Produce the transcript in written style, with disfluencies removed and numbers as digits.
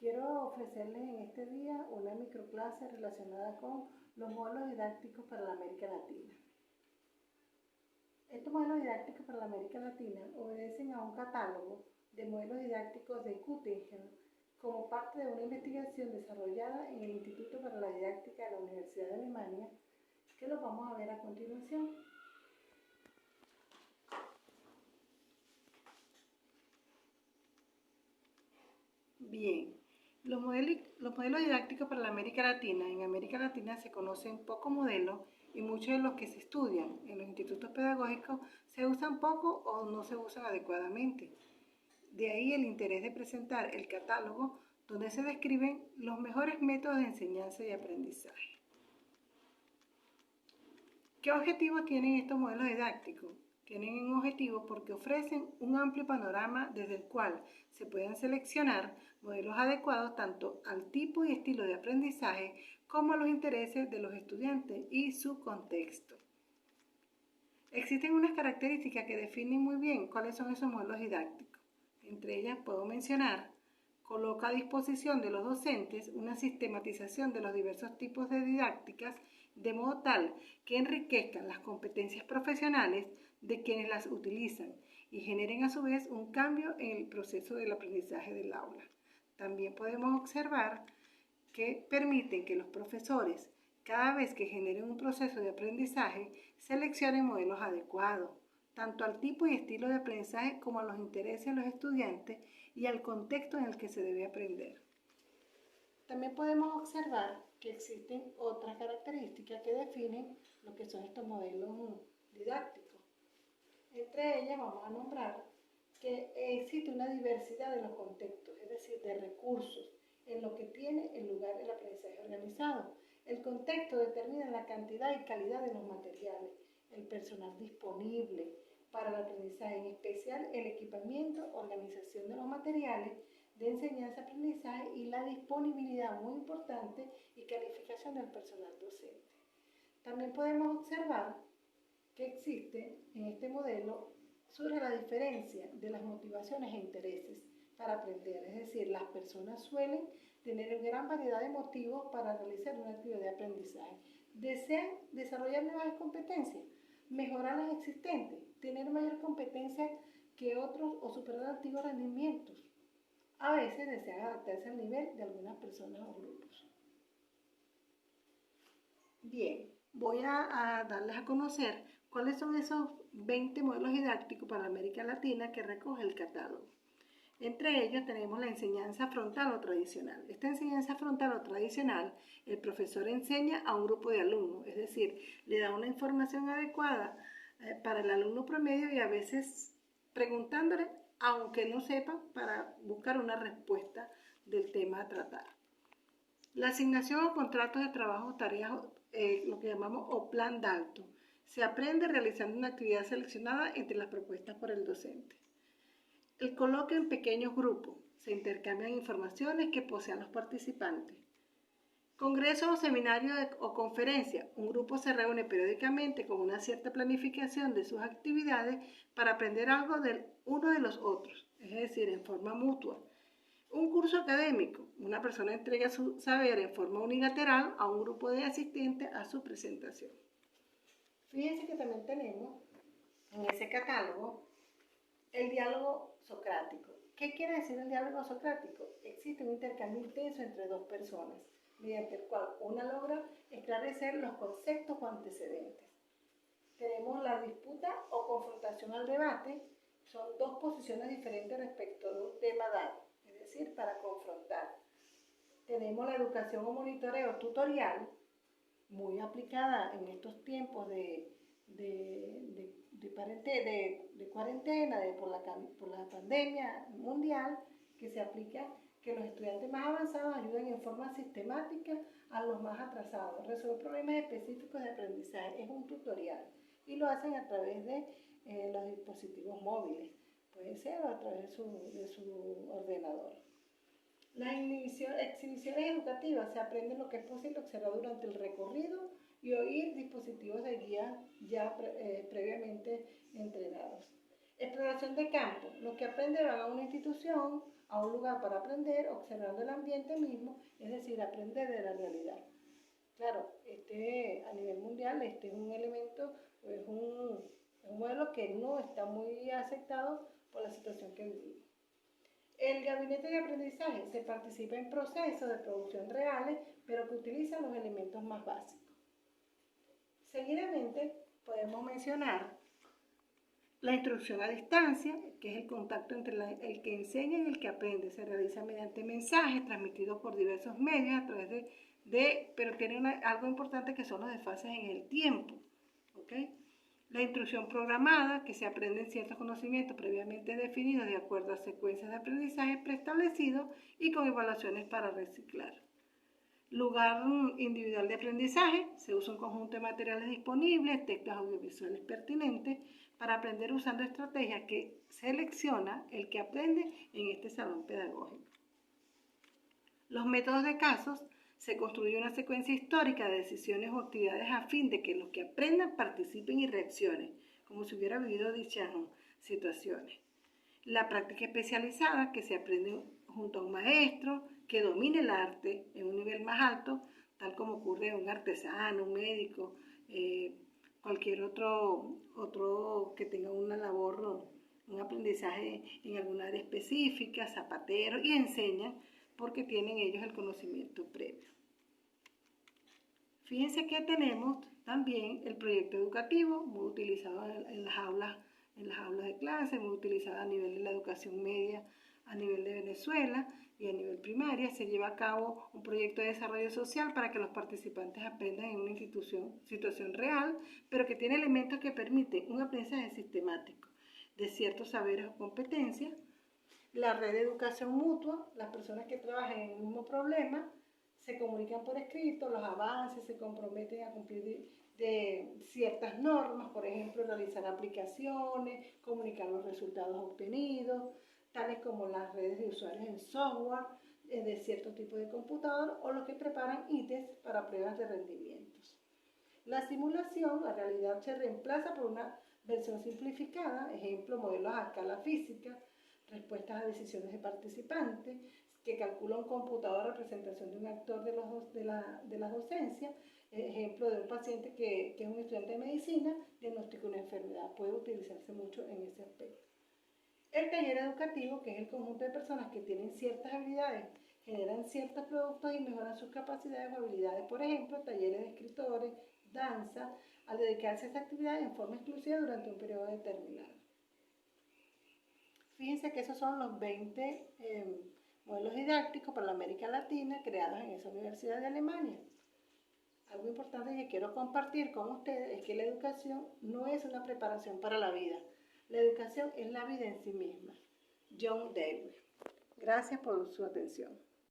Quiero ofrecerles en este día una microclase relacionada con los modelos didácticos para la América Latina. Estos modelos didácticos para la América Latina obedecen a un catálogo de modelos didácticos de Göttingen como parte de una investigación desarrollada en el Instituto para la Didáctica de la Universidad de Alemania, que los vamos a ver a continuación. Bien, los modelos didácticos para la América Latina. En América Latina se conocen pocos modelos y muchos de los que se estudian en los institutos pedagógicos se usan poco o no se usan adecuadamente. De ahí el interés de presentar el catálogo donde se describen los mejores métodos de enseñanza y aprendizaje. ¿Qué objetivos tienen estos modelos didácticos? Tienen un objetivo porque ofrecen un amplio panorama desde el cual se pueden seleccionar modelos adecuados tanto al tipo y estilo de aprendizaje como a los intereses de los estudiantes y su contexto. Existen unas características que definen muy bien cuáles son esos modelos didácticos. Entre ellas puedo mencionar: coloca a disposición de los docentes una sistematización de los diversos tipos de didácticas de modo tal que enriquezcan las competencias profesionales de quienes las utilizan y generen a su vez un cambio en el proceso del aprendizaje del aula. También podemos observar que permiten que los profesores, cada vez que generen un proceso de aprendizaje, seleccionen modelos adecuados, tanto al tipo y estilo de aprendizaje como a los intereses de los estudiantes y al contexto en el que se debe aprender. También podemos observar que existen otras características que definen lo que son estos modelos didácticos. Entre ellas vamos a nombrar que existe una diversidad de los contextos, es decir, de recursos, en lo que tiene el lugar el aprendizaje organizado. El contexto determina la cantidad y calidad de los materiales, el personal disponible para el aprendizaje, en especial el equipamiento, organización de los materiales de enseñanza-aprendizaje y la disponibilidad, muy importante, y calificación del personal docente. También podemos observar que existe en este modelo, surge la diferencia de las motivaciones e intereses para aprender, es decir, las personas suelen tener una gran variedad de motivos para realizar una actividad de aprendizaje. Desean desarrollar nuevas competencias, mejorar las existentes, tener mayor competencia que otros o superar antiguos rendimientos. A veces desean adaptarse al nivel de algunas personas o grupos. Bien, voy a darles a conocer cuáles son esos 20 modelos didácticos para América Latina que recoge el catálogo. Entre ellos tenemos la enseñanza frontal o tradicional. Esta enseñanza frontal o tradicional, el profesor enseña a un grupo de alumnos, es decir, le da una información adecuada para el alumno promedio y a veces preguntándole, aunque no sepa, para buscar una respuesta del tema a tratar. La asignación o contratos de trabajo o tareas, lo que llamamos o plan Dalton, se aprende realizando una actividad seleccionada entre las propuestas por el docente. El coloque en pequeños grupos, se intercambian informaciones que posean los participantes. Congresos o seminarios o conferencias, un grupo se reúne periódicamente con una cierta planificación de sus actividades para aprender algo del uno de los otros, es decir, en forma mutua. Un curso académico, una persona entrega su saber en forma unilateral a un grupo de asistentes a su presentación. Fíjense que también tenemos en ese catálogo el diálogo socrático. ¿Qué quiere decir el diálogo socrático? Existe un intercambio intenso entre dos personas, mediante el cual una logra esclarecer los conceptos o antecedentes. Tenemos la disputa o confrontación al debate, son dos posiciones diferentes respecto de un tema dado, es decir, para confrontar. Tenemos la educación o monitoreo tutorial, muy aplicada en estos tiempos de cuarentena, por la pandemia mundial, que se aplica que los estudiantes más avanzados ayuden en forma sistemática a los más atrasados, resolver problemas específicos de aprendizaje. Es un tutorial y lo hacen a través de los dispositivos móviles, puede ser a través de su ordenador. Las exhibiciones educativas, se aprende lo que es posible observar durante el recorrido y oír dispositivos de guía ya previamente entrenados. Exploración de campo, los que aprenden van a una institución, a un lugar para aprender, observando el ambiente mismo, es decir, aprender de la realidad. Claro, a nivel mundial es un elemento, es un modelo que no está muy aceptado por la situación que vivimos. El gabinete de aprendizaje se participa en procesos de producción reales, pero que utilizan los elementos más básicos. Seguidamente podemos mencionar la instrucción a distancia, que es el contacto entre el que enseña y el que aprende. Se realiza mediante mensajes transmitidos por diversos medios a través pero tiene algo importante que son los desfases en el tiempo. ¿Okay? La instrucción programada, que se aprenden ciertos conocimientos previamente definidos de acuerdo a secuencias de aprendizaje preestablecidos y con evaluaciones para reciclar. Lugar individual de aprendizaje, se usa un conjunto de materiales disponibles, textos audiovisuales pertinentes, para aprender usando estrategias que selecciona el que aprende en este salón pedagógico. Los métodos de casos, se construye una secuencia histórica de decisiones o actividades a fin de que los que aprendan participen y reaccionen, como si hubiera vivido dichas situaciones. La práctica especializada, que se aprende junto a un maestro que domine el arte en un nivel más alto, tal como ocurre en un artesano, un médico, cualquier otro que tenga una labor, un aprendizaje en alguna área específica, zapatero, y enseñan porque tienen ellos el conocimiento previo. Fíjense que tenemos también el proyecto educativo, muy utilizado en las aulas de clase, muy utilizado a nivel de la educación media, a nivel de Venezuela y a nivel primaria. Se lleva a cabo un proyecto de desarrollo social para que los participantes aprendan en una situación real, pero que tiene elementos que permiten un aprendizaje sistemático de ciertos saberes o competencias. La red de educación mutua, las personas que trabajan en el mismo problema, se comunican por escrito los avances, se comprometen a cumplir de ciertas normas, por ejemplo, realizar aplicaciones, comunicar los resultados obtenidos, tales como las redes de usuarios en software de cierto tipo de computador o los que preparan ítems para pruebas de rendimientos. La simulación, la realidad, se reemplaza por una versión simplificada, ejemplo, modelos a escala física, respuestas a decisiones de participantes, que calcula un computador representación de un actor de la docencia, ejemplo de un paciente que es un estudiante de medicina, diagnostica una enfermedad, puede utilizarse mucho en ese aspecto. El taller educativo, que es el conjunto de personas que tienen ciertas habilidades, generan ciertos productos y mejoran sus capacidades o habilidades, por ejemplo, talleres de escritores, danza, al dedicarse a esta actividad en forma exclusiva durante un periodo determinado. Fíjense que esos son los 20 modelos didácticos para la América Latina creados en esa universidad de Alemania. Algo importante que quiero compartir con ustedes es que la educación no es una preparación para la vida. La educación es la vida en sí misma. John Dewey. Gracias por su atención.